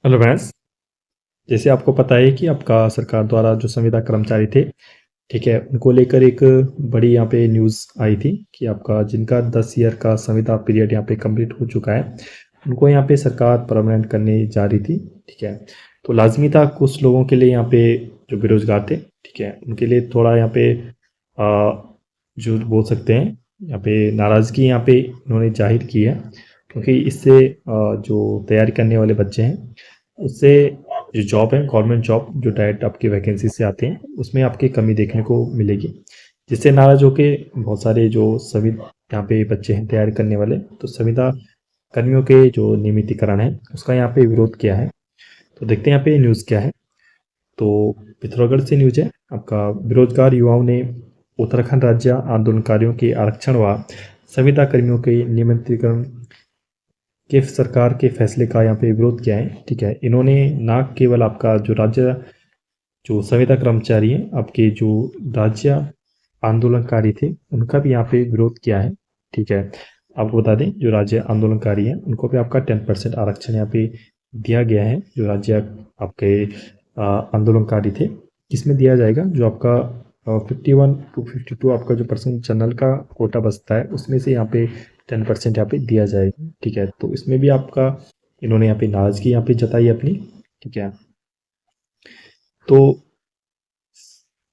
Hello friends. जैसे आपको पता है कि आपका सरकार द्वारा जो संविदा कर्मचारी थे, ठीक है, उनको लेकर एक बड़ी यहाँ पे न्यूज़ आई थी कि आपका जिनका 10 ईयर का संविदा पीरियड यहाँ पे कंप्लीट हो चुका है, उनको यहाँ पे सरकार परमानेंट करने जा रही थी। ठीक है, तो लाजमी था कुछ लोगों के लिए यहाँ पे जो बेरोजगार थे, ठीक है, उनके लिए थोड़ा यहाँ पे जो बोल सकते हैं यहाँ पे नाराज़गी यहाँ पे इन्होंने जाहिर की है, क्योंकि इससे जो तैयारी करने वाले बच्चे हैं उससे जो जॉब है, गवर्नमेंट जॉब जो डायरेक्ट आपकी वैकेंसी से आते हैं, उसमें आपकी कमी देखने को मिलेगी, जिससे नाराज होके बहुत सारे जो सभी यहाँ पे बच्चे हैं तैयारी करने वाले, तो संविदा कर्मियों के जो नियमितीकरण है उसका यहाँ पे विरोध किया है। तो देखते हैं यहाँ पे न्यूज़ क्या है। तो पिथौरागढ़ से न्यूज है आपका, बेरोजगार युवाओं ने उत्तराखंड राज्य आंदोलनकारियों के आरक्षण व संविदा कर्मियों के नियमितीकरण के सरकार के फैसले का यहाँ पे विरोध किया है। ठीक है, इन्होंने ना केवल आपका जो राज्य जो संविदा कर्मचारी हैं, आपके जो राज्य आंदोलनकारी थे, उनका भी यहाँ पे विरोध किया है। ठीक है, आपको बता दें जो राज्य आंदोलनकारी हैं उनको भी आपका 10% आरक्षण यहाँ पे दिया गया है। जो राज्य आपके आंदोलनकारी थे, किसमें दिया जाएगा, जो आपका 51 to 52 आपका जो पर्सन जनरल का कोटा बचता है उसमें से यहाँ पे 10% यहाँ पे दिया जाएगा। ठीक है, तो इसमें भी आपका इन्होंने यहाँ पे नाराजगी यहाँ पे जताई अपनी। ठीक है, तो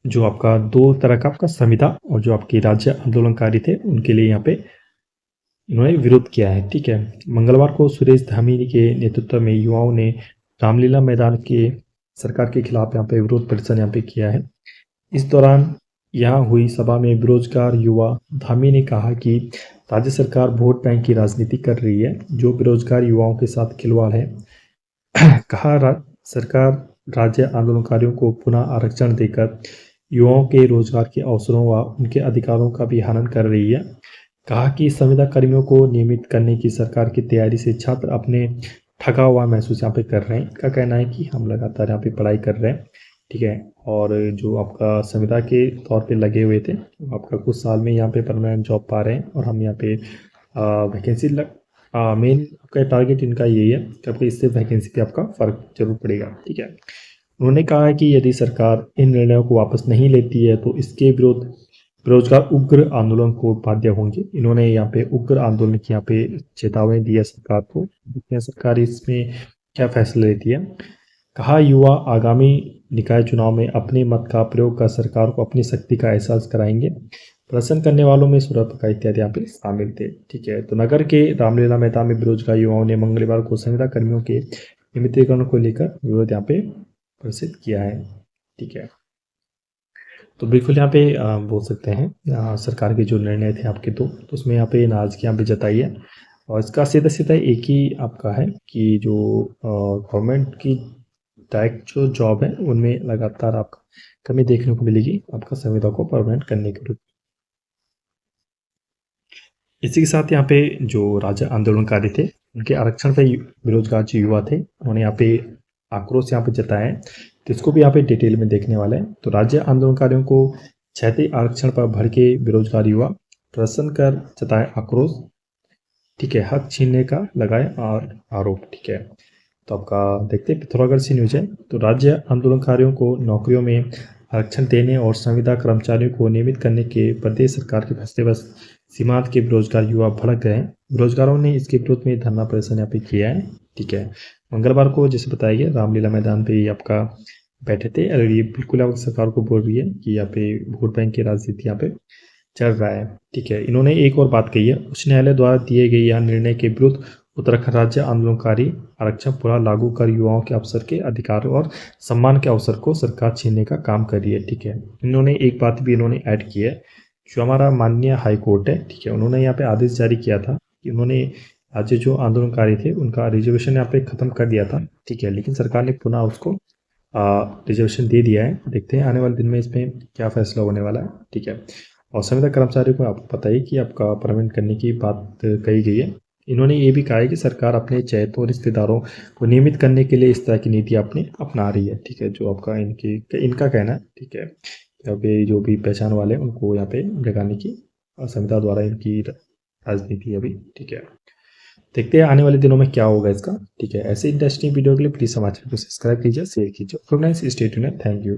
जो आपका दो तरह का आपका संविदा और जो आपके राज्य आंदोलनकारी थे उनके लिए यहाँ पे इन्होंने विरोध किया है। ठीक है, मंगलवार को सुरेश धामी के नेतृत्व में युवाओं ने रामलीला मैदान के सरकार के खिलाफ यहाँ पे विरोध प्रदर्शन यहाँ पे किया है। इस दौरान यहाँ हुई सभा में बेरोजगार युवा धामी ने कहा कि राज्य सरकार वोट बैंक की राजनीति कर रही है, जो बेरोजगार युवाओं के साथ खिलवाड़ है। कहा सरकार राज्य आंदोलनकारियों को पुनः आरक्षण देकर युवाओं के रोजगार के अवसरों व उनके अधिकारों का भी हनन कर रही है। कहा कि संविदा कर्मियों को नियमित करने की सरकार की तैयारी से छात्र अपने ठगा हुआ महसूस यहाँ पे कर रहे हैं। इनका कहना है कि हम लगातार यहाँ पे पढ़ाई कर रहे हैं, ठीक है, और जो आपका संविदा के तौर पे लगे हुए थे, आपका कुछ साल में यहाँ पे परमानेंट जॉब पा रहे हैं, और हम यहाँ पे वैकेंसी मेन आपका टारगेट इनका यही है कि आपको इससे वैकेंसी पे आपका फ़र्क जरूर पड़ेगा। ठीक है, उन्होंने कहा है कि यदि सरकार इन निर्णयों को वापस नहीं लेती है तो इसके विरोध बेरोजगार उग्र आंदोलन को बाध्य होंगे। इन्होंने यहाँ पे उग्र आंदोलन की यहाँ पे चेतावनी दी है सरकार को। देखते हैं सरकार इसमें क्या फैसला लेती है। कहा युवा आगामी निकाय चुनाव में अपने मत का प्रयोग कर सरकार को अपनी शक्ति का एहसास कराएंगे। प्रदर्शन करने वालों में सुरक्षा इत्यादि यहाँ पे शामिल थे। ठीक है, तो नगर के रामलीला मैदान में बेरोजगार युवाओं ने मंगलवार को संविदा कर्मियों के नियमितीकरण को लेकर विरोध यहाँ पे प्रदर्शित किया है। ठीक है, तो बिल्कुल यहाँ पे बोल सकते हैं सरकार के जो निर्णय थे आपके दो, तो उसमें यहाँ पे नाराजगी यहाँ पे जताई है। और इसका सीधा सीधा एक ही आपका है कि जो गवर्नमेंट की डायरेक्ट जो जॉब है उनमें लगातार आपका कमी देखने को मिलेगी आपका संविदा को परमानेंट करने के लिए। इसी के साथ यहाँ पे जो राज्य आंदोलनकारी थे उनके आरक्षण पे बेरोजगार जो युवा थे उन्होंने यहाँ पे आक्रोश यहाँ पे जताया है, तो इसको भी यहाँ पे डिटेल में देखने वाले हैं। तो राज्य आंदोलनकारियों को क्षैतिज आरक्षण पर भड़के बेरोजगार युवा प्रदर्शन कर जताए आक्रोश। ठीक है, हक छीनने का लगाए आरोप। ठीक है, तो आपका देखते हैं पिथौरागढ़ से न्यूज है। तो राज्य आंदोलनकारियों को नौकरियों में आरक्षण देने और संविदा कर्मचारियों को नियमित करने के प्रदेश सरकार के फैसले पर सीमांत के बेरोजगार युवा भड़क गए हैं। बेरोजगारों ने इसके विरोध में धरना प्रदर्शन यहाँ पे किया है। ठीक है, मंगलवार को जैसे बताया गया रामलीला मैदान पे ही आपका बैठे थे, और ये बिल्कुल आप सरकार को बोल रही है कि यहाँ पे वोट बैंक की राजनीति यहाँ पे चल रहा है। ठीक है, इन्होंने एक और बात कही है, उच्च न्यायालय द्वारा दिए गए यह निर्णय के विरुद्ध उत्तराखंड राज्य आंदोलनकारी आरक्षण पूरा लागू कर युवाओं के अवसर के अधिकार और सम्मान के अवसर को सरकार छीनने का काम कर रही है। ठीक है, इन्होंने एक बात भी इन्होंने ऐड की है, जो हमारा माननीय हाई कोर्ट है, ठीक है, उन्होंने यहाँ पे आदेश जारी किया था कि उन्होंने आज जो आंदोलनकारी थे उनका रिजर्वेशन यहाँ पे खत्म कर दिया था। ठीक है, लेकिन सरकार ने पुनः उसको रिजर्वेशन दे दिया है। देखते हैं आने वाले दिन में इसमें क्या फैसला होने वाला है। ठीक है, और संविदा कर्मचारियों को आपको पता ही कि आपका परमानेंट करने की बात कही गई है। इन्होंने ये भी कहा है कि सरकार अपने चहेतों और रिश्तेदारों को नियमित करने के लिए इस तरह की नीति अपने अपना रही है। ठीक है, जो आपका इनका कहना है। ठीक है, यहाँ पे जो भी पहचान वाले हैं उनको यहाँ पे लगाने की संविदा द्वारा इनकी राजनीति है अभी। ठीक है, देखते हैं आने वाले दिनों में क्या होगा इसका। ठीक है, ऐसे इंटरेस्टिंग वीडियो के लिए प्लीज़ हमारे चैनल को सब्सक्राइब कीजिए, शेयर कीजिए। Good night, stay tuned, thank you.